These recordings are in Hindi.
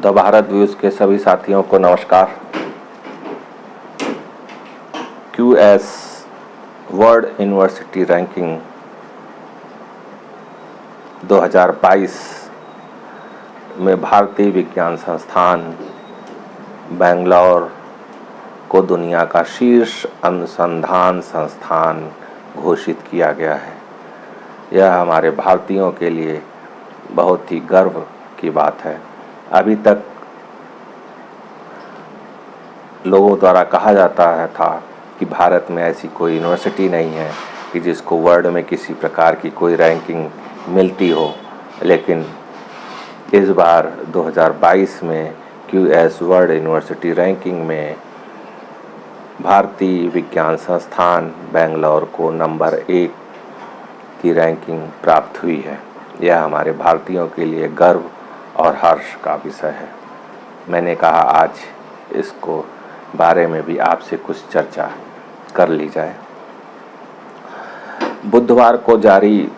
द भारत व्यूज के सभी साथियों को नमस्कार। QS वर्ल्ड यूनिवर्सिटी रैंकिंग 2022 में भारतीय विज्ञान संस्थान बेंगलोर को दुनिया का शीर्ष अनुसंधान संस्थान घोषित किया गया है। यह हमारे भारतीयों के लिए बहुत ही गर्व की बात है। अभी तक लोगों द्वारा कहा जाता था कि भारत में ऐसी कोई यूनिवर्सिटी नहीं है कि जिसको वर्ल्ड में किसी प्रकार की कोई रैंकिंग मिलती हो, लेकिन इस बार 2022 में QS वर्ल्ड यूनिवर्सिटी रैंकिंग में भारतीय विज्ञान संस्थान बेंगलोर को नंबर 1 की रैंकिंग प्राप्त हुई है। यह हमारे भारतीयों के लिए गर्व और हर्ष का विषय है। मैंने कहा आज इसको बारे में भी आपसे कुछ चर्चा कर ली जाए। बुधवार को जारी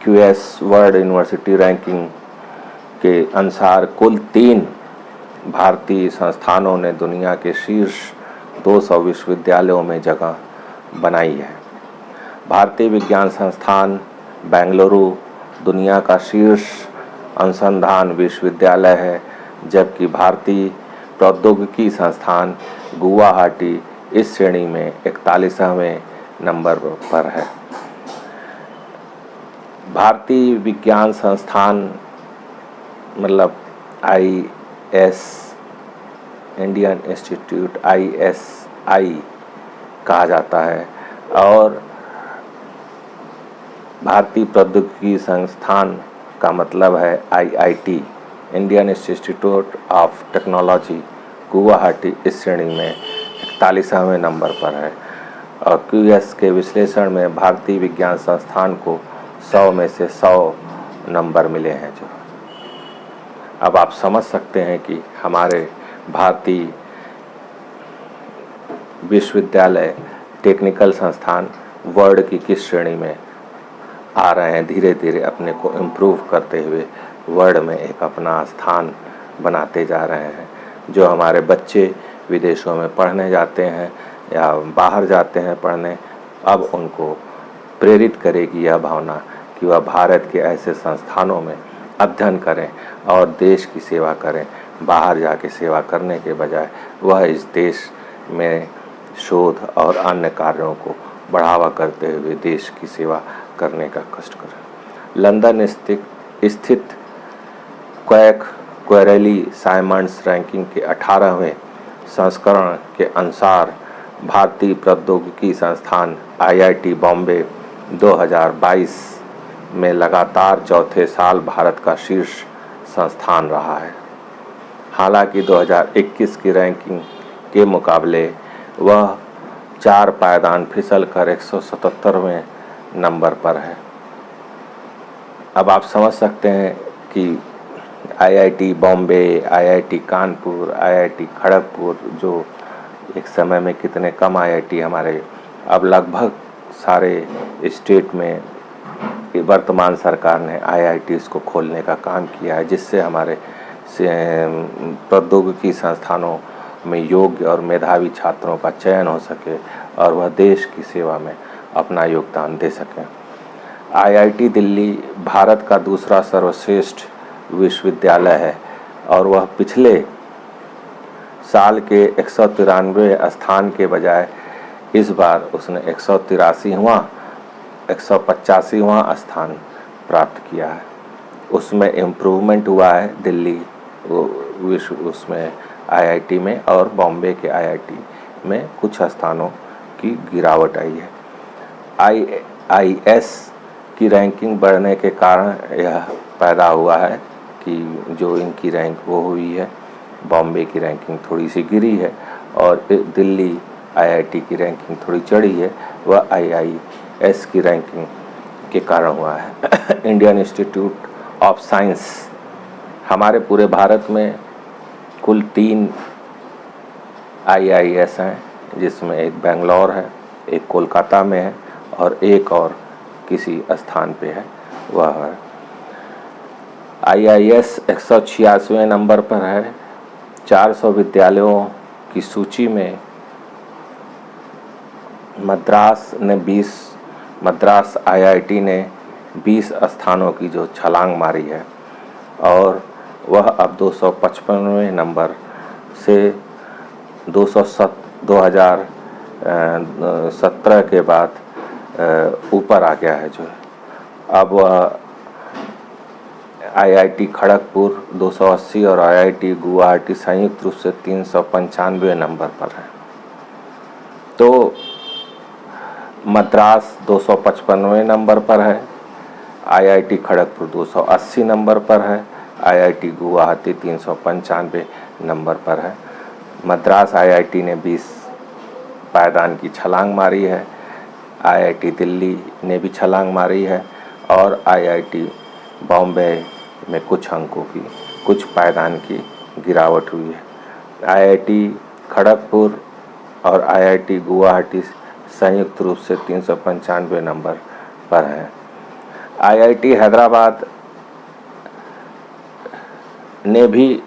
QS वर्ल्ड यूनिवर्सिटी रैंकिंग के अनुसार कुल 3 भारतीय संस्थानों ने दुनिया के शीर्ष 200 विश्वविद्यालयों में जगह बनाई है। भारतीय विज्ञान संस्थान बेंगलुरु दुनिया का शीर्ष अनुसंधान विश्वविद्यालय है, जबकि भारतीय प्रौद्योगिकी संस्थान गुवाहाटी इस श्रेणी में 41वें नंबर पर है। भारतीय विज्ञान संस्थान मतलब IS इंडियन इंस्टीट्यूट ISI कहा जाता है, और भारतीय प्रौद्योगिकी संस्थान का मतलब है IIT Indian institute of technology Guwahati इस श्रेणी में 41वें नंबर पर है। और QS के विश्लेषण में भारतीय विज्ञान संस्थान को 100 में से 100 नंबर मिले हैं। जो अब आप समझ सकते हैं कि हमारे भारतीय विश्वविद्यालय टेक्निकल संस्थान वर्ल्ड की किस श्रेणी में आ रहे हैं, धीरे धीरे अपने को इम्प्रूव करते हुए वर्ल्ड में एक अपना स्थान बनाते जा रहे हैं। जो हमारे बच्चे विदेशों में पढ़ने जाते हैं या बाहर जाते हैं पढ़ने, अब उनको प्रेरित करेगी यह भावना कि वह भारत के ऐसे संस्थानों में अध्ययन करें और देश की सेवा करें। बाहर जाके सेवा करने के बजाय वह इस देश में शोध और अन्य कार्यों को बढ़ावा करते हुए देश की सेवा करने का कष्ट करें। लंदन स्थित क्वेरेली साइमंड्स रैंकिंग के 18वें संस्करण के अनुसार भारतीय प्रौद्योगिकी संस्थान IIT बॉम्बे 2022 में लगातार चौथे साल भारत का शीर्ष संस्थान रहा है। हालांकि 2021 की रैंकिंग के मुकाबले वह 4 पायदान फिसल कर 177वें नंबर पर है। अब आप समझ सकते हैं कि IIT Bombay, IIT Kanpur, IIT Kharagpur, जो एक समय में कितने कम IIT हमारे, अब लगभग सारे स्टेट में वर्तमान सरकार ने IITs को खोलने का काम किया है, जिससे हमारे प्रौद्योगिकी संस्थानों में योग्य और मेधावी छात्रों का चयन हो सके और वह देश की सेवा में अपना योगदान दे सकें। IIT दिल्ली भारत का दूसरा सर्वश्रेष्ठ विश्वविद्यालय है और वह पिछले साल के 193वें स्थान के बजाय इस बार उसने 185वां स्थान प्राप्त किया है। उसमें इम्प्रूवमेंट हुआ है दिल्ली उसमें IIT में, और बॉम्बे के IIT में कुछ स्थानों की गिरावट आई है। IIS की रैंकिंग बढ़ने के कारण यह पैदा हुआ है कि जो इनकी रैंक वो हुई है, बॉम्बे की रैंकिंग थोड़ी सी गिरी है और दिल्ली IIT की रैंकिंग थोड़ी चढ़ी है। वह IIS की रैंकिंग के कारण हुआ है। इंडियन इंस्टीट्यूट ऑफ साइंस, हमारे पूरे भारत में कुल 3 IIS हैं, जिसमें एक बेंगलोर है, एक कोलकाता में है और एक और किसी स्थान पे है। वह IIS 186वें नंबर पर है। 400 विद्यालयों की सूची में मद्रास IIT ने 20 स्थानों की जो छलांग मारी है और वह अब 255वें नंबर से 2017 के बाद ऊपर आ गया है। जो अब वह IIT खड़गपुर 280 और IIT गुवाहाटी संयुक्त रूप से 395 नंबर पर है। तो मद्रास 255वें नंबर पर है, IIT खड़गपुर 280 नंबर पर है, IIT गुवाहाटी 395 नंबर पर है। मद्रास IIT ने 20 पायदान की छलांग मारी है, IIT दिल्ली ने भी छलांग मारी है और IIT बॉम्बे में कुछ अंकों की, कुछ पायदान की गिरावट हुई है। IIT खड़गपुर और IIT गुवाहाटी संयुक्त रूप से 395 नंबर पर हैं। IIT हैदराबाद ने भी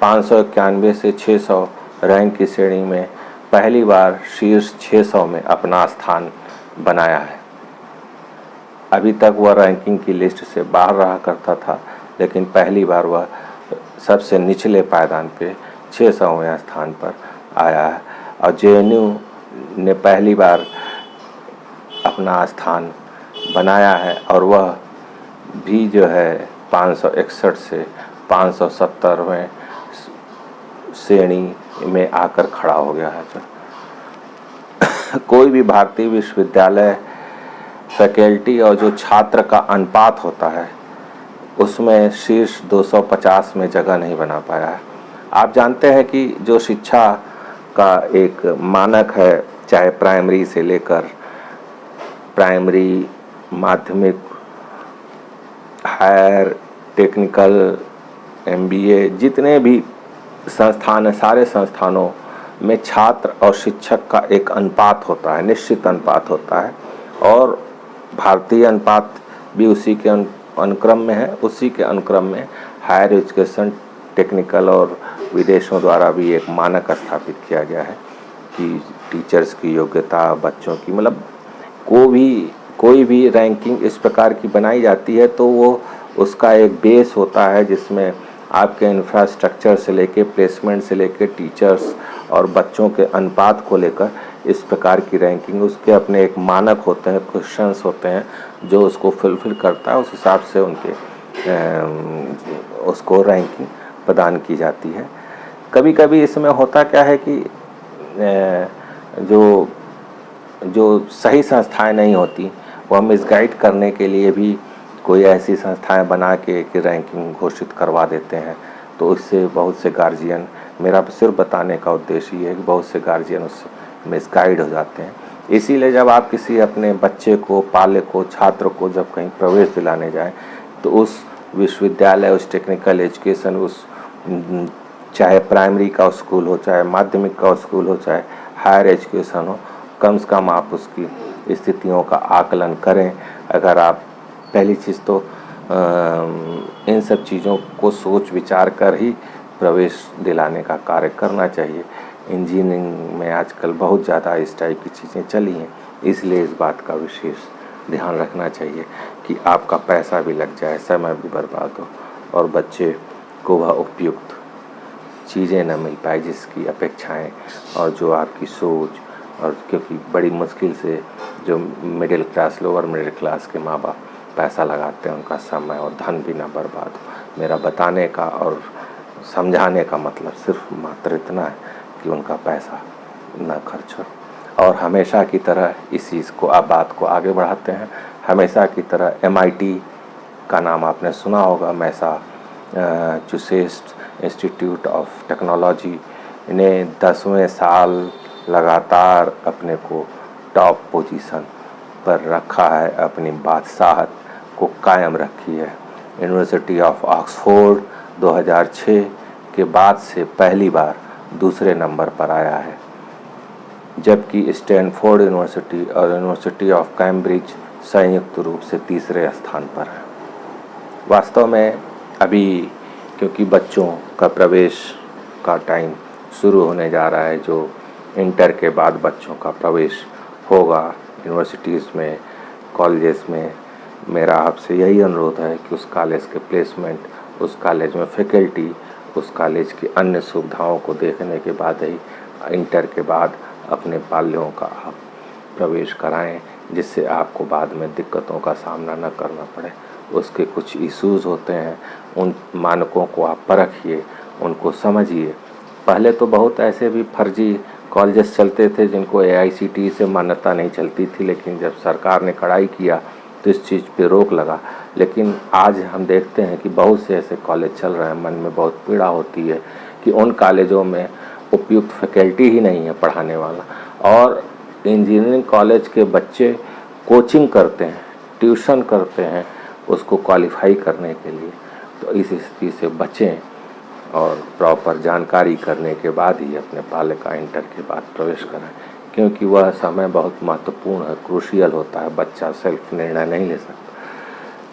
591 से 600 रैंक की श्रेणी में पहली बार शीर्ष 600 में अपना स्थान बनाया है। अभी तक वह रैंकिंग की लिस्ट से बाहर रहा करता था, लेकिन पहली बार वह सबसे निचले पायदान पे 600वें स्थान पर आया है। और JNU ने पहली बार अपना स्थान बनाया है और वह भी जो है 561 से 570वें श्रेणी में आकर खड़ा हो गया है। कोई भी भारतीय विश्वविद्यालय फैकल्टी और जो छात्र का अनुपात होता है उसमें शीर्ष 250 में जगह नहीं बना पाया है। आप जानते हैं कि जो शिक्षा का एक मानक है, चाहे प्राइमरी से लेकर प्राइमरी, माध्यमिक, हायर, टेक्निकल, MBA, जितने भी संस्थान हैं, सारे संस्थानों में छात्र और शिक्षक का एक अनुपात होता है, निश्चित अनुपात होता है और भारतीय अनुपात भी उसी के अनुक्रम में है। उसी के अनुक्रम में हायर एजुकेशन, टेक्निकल और विदेशों द्वारा भी एक मानक स्थापित किया गया है कि टीचर्स की योग्यता, बच्चों की, मतलब कोई भी रैंकिंग इस प्रकार की बनाई जाती है तो वो उसका एक बेस होता है जिसमें आपके इंफ्रास्ट्रक्चर से लेके, प्लेसमेंट से लेके, टीचर्स और बच्चों के अनुपात को लेकर इस प्रकार की रैंकिंग, उसके अपने एक मानक होते हैं, क्वेश्चंस होते हैं जो उसको फुलफिल करता है, उस हिसाब से उनके उसको रैंकिंग प्रदान की जाती है। कभी कभी इसमें होता क्या है कि जो सही संस्थाएं नहीं होती वह मिसगाइड करने के लिए भी कोई ऐसी संस्थाएं बना के रैंकिंग घोषित करवा देते हैं। तो इससे बहुत से गार्जियन, मेरा सिर्फ बताने का उद्देश्य ये है कि बहुत से गार्जियन उससे मिसगाइड हो जाते हैं। इसीलिए जब आप किसी अपने बच्चे को, पालक को, छात्र को जब कहीं प्रवेश दिलाने जाएं तो उस विश्वविद्यालय, उस टेक्निकल एजुकेशन, उस चाहे प्राइमरी का स्कूल हो, चाहे माध्यमिक का स्कूल हो, चाहे हायर एजुकेशन हो, कम से कम आप उसकी स्थितियों का आकलन करें। अगर आप पहली चीज़ तो इन सब चीज़ों को सोच विचार कर ही प्रवेश दिलाने का कार्य करना चाहिए। इंजीनियरिंग में आजकल बहुत ज़्यादा इस टाइप की चीज़ें चली हैं, इसलिए इस बात का विशेष ध्यान रखना चाहिए कि आपका पैसा भी लग जाए, समय भी बर्बाद हो और बच्चे को वह उपयुक्त चीज़ें न मिल पाए जिसकी अपेक्षाएं और जो आपकी सोच, और क्योंकि बड़ी मुश्किल से जो middle class, lower middle class के माँ बाप पैसा लगाते हैं, उनका समय और धन भी ना बर्बाद हो। मेरा बताने का और समझाने का मतलब सिर्फ मात्र इतना है कि उनका पैसा ना खर्च हो। और हमेशा की तरह इस चीज़ को, आप बात को आगे बढ़ाते हैं, हमेशा की तरह MIT का नाम आपने सुना होगा, मैसाचुसेट्स इंस्टीट्यूट ऑफ टेक्नोलॉजी ने 10वें साल लगातार अपने को टॉप पोजीशन पर रखा है, अपनी बादशाहत को कायम रखी है। यूनिवर्सिटी ऑफ ऑक्सफोर्ड 2006 के बाद से पहली बार दूसरे नंबर पर आया है, जबकि स्टैनफोर्ड यूनिवर्सिटी और यूनिवर्सिटी ऑफ कैम्ब्रिज संयुक्त रूप से तीसरे स्थान पर है। वास्तव में अभी क्योंकि बच्चों का प्रवेश का टाइम शुरू होने जा रहा है, जो इंटर के बाद बच्चों का प्रवेश होगा यूनिवर्सिटीज़ में, कॉलेजेस में, मेरा आपसे यही अनुरोध है कि उस कॉलेज के प्लेसमेंट, उस कॉलेज में फैकल्टी, उस कॉलेज की अन्य सुविधाओं को देखने के बाद ही इंटर के बाद अपने बाल्यों का आप प्रवेश कराएं, जिससे आपको बाद में दिक्कतों का सामना न करना पड़े। उसके कुछ इश्यूज़ होते हैं, उन मानकों को आप परखिए, उनको समझिए। पहले तो बहुत ऐसे भी फर्जी कॉलेजेस चलते थे जिनको AICTE से मान्यता नहीं चलती थी, लेकिन जब सरकार ने कड़ाई किया तो इस चीज़ पे रोक लगा। लेकिन आज हम देखते हैं कि बहुत से ऐसे कॉलेज चल रहे हैं, मन में बहुत पीड़ा होती है कि उन कॉलेजों में उपयुक्त फैकल्टी ही नहीं है पढ़ाने वाला, और इंजीनियरिंग कॉलेज के बच्चे कोचिंग करते हैं, ट्यूशन करते हैं उसको क्वालिफाई करने के लिए। तो इस स्थिति से बचें और प्रॉपर जानकारी करने के बाद ही अपने बालक का इंटर के बाद प्रवेश कराएं, क्योंकि वह समय बहुत महत्वपूर्ण है, क्रूशियल होता है। बच्चा सेल्फ निर्णय नहीं ले सकता,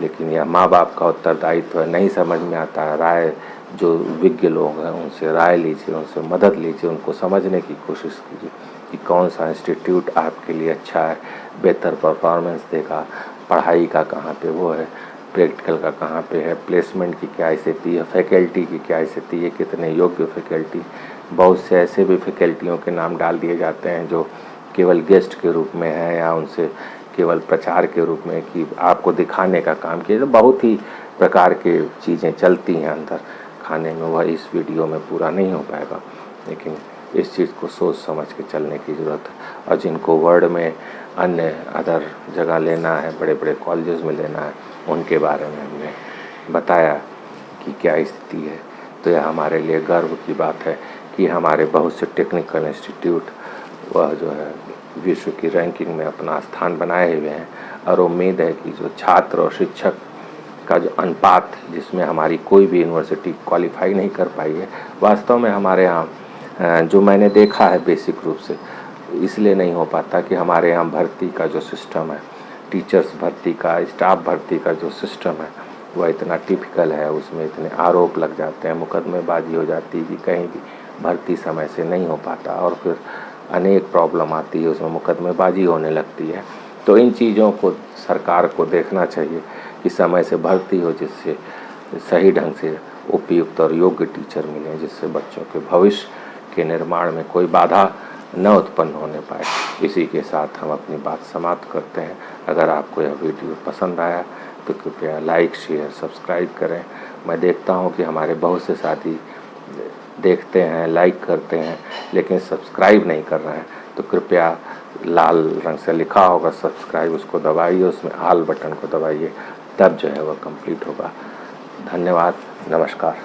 लेकिन यह माँ बाप का उत्तरदायित्व है। नहीं समझ में आता है, राय जो विज्ञ लोग हैं उनसे राय लीजिए, उनसे मदद लीजिए, उनको समझने की कोशिश कीजिए कि कौन सा इंस्टीट्यूट आपके लिए अच्छा है, बेहतर परफॉर्मेंस देगा, पढ़ाई का कहाँ पे वो है, प्रैक्टिकल का कहाँ पे है, प्लेसमेंट की क्या स्थिति है, फैकल्टी की क्या स्थिति है, कितने योग्य फैकल्टी। बहुत से ऐसे भी फैकल्टियों के नाम डाल दिए जाते हैं जो केवल गेस्ट के रूप में हैं, या उनसे केवल प्रचार के रूप में कि आपको दिखाने का काम किया। तो बहुत ही प्रकार के चीज़ें चलती हैं अंदर खाने में, वह इस वीडियो में पूरा नहीं हो पाएगा, लेकिन इस चीज़ को सोच समझ के चलने की ज़रूरत है। और जिनको वर्ल्ड में अन्य अदर जगह लेना है, बड़े बड़े कॉलेजेस में लेना है, उनके बारे में हमने बताया कि क्या स्थिति है। तो यह हमारे लिए गर्व की बात है कि हमारे बहुत से टेक्निकल इंस्टीट्यूट वह जो है विश्व की रैंकिंग में अपना स्थान बनाए हुए हैं। और उम्मीद है कि जो छात्र और शिक्षक का जो अनुपात, जिसमें हमारी कोई भी यूनिवर्सिटी क्वालिफाई नहीं कर पाई है, वास्तव में हमारे यहाँ जो मैंने देखा है बेसिक रूप से इसलिए नहीं हो पाता कि हमारे यहाँ भर्ती का जो सिस्टम है, टीचर्स भर्ती का, स्टाफ भर्ती का जो सिस्टम है वह इतना टिपिकल है। उसमें इतने आरोप लग जाते हैं, मुकदमेबाजी हो जाती है कि कहीं भी भर्ती समय से नहीं हो पाता, और फिर अनेक प्रॉब्लम आती है, उसमें मुकदमेबाजी होने लगती है। तो इन चीज़ों को सरकार को देखना चाहिए कि समय से भर्ती हो, जिससे सही ढंग से उपयुक्त और योग्य टीचर मिलें, जिससे बच्चों के भविष्य के निर्माण में कोई बाधा न उत्पन्न होने पाए। इसी के साथ हम अपनी बात समाप्त करते हैं। अगर आपको यह वीडियो पसंद आया तो कृपया लाइक, शेयर, सब्सक्राइब करें। मैं देखता हूं कि हमारे बहुत से साथी देखते हैं, लाइक करते हैं, लेकिन सब्सक्राइब नहीं कर रहे हैं। तो कृपया लाल रंग से लिखा होगा सब्सक्राइब, उसको दबाइए, उसमें ऑल बटन को दबाइए, तब जो है वह कंप्लीट होगा। धन्यवाद, नमस्कार।